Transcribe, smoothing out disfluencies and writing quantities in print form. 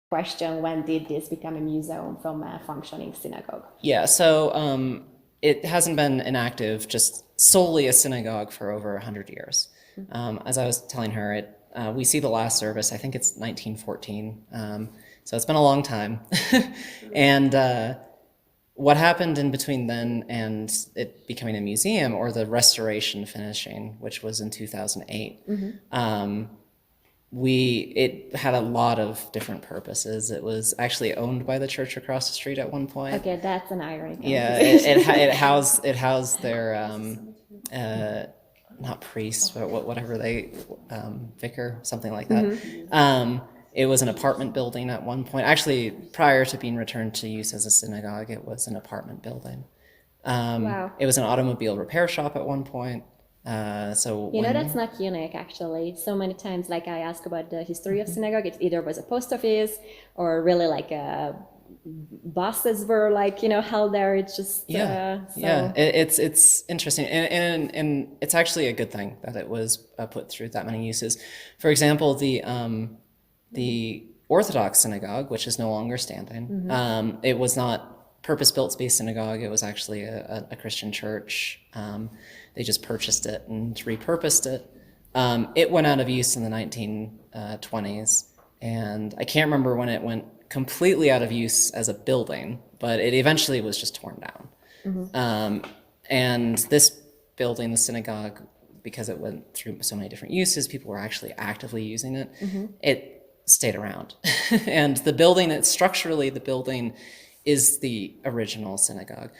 question, when did this become a museum from a functioning synagogue? Yeah, so it hasn't been inactive, just solely a synagogue for over 100 years. As I was telling her, we see the last service, I think it's 1914, so it's been a long time. And what happened in between then and it becoming a museum, or the restoration finishing, which was in 2008, it had a lot of different purposes. It was actually owned by the church across the street at one point. Okay, that's an irony. Yeah, it housed their not priest, but whatever they vicar, something like that. It was an apartment building at one point. Actually, prior to being returned to use as a synagogue, it was an apartment building. Wow. It was an automobile repair shop at one point. That's not unique actually. So many times, like I ask about the history of synagogue, it either was a post office or really like buses were like held there. It's just It's interesting, and it's actually a good thing that it was put through that many uses. For example, the Orthodox synagogue, which is no longer standing, it was not purpose-built space synagogue. It was actually a Christian church. They just purchased it and repurposed it. It went out of use in the 1920s, and I can't remember when it went completely out of use as a building, but it eventually was just torn down. And this building, the synagogue, because it went through so many different uses, people were actually actively using it, it stayed around. And the building, structurally, the building is the original synagogue.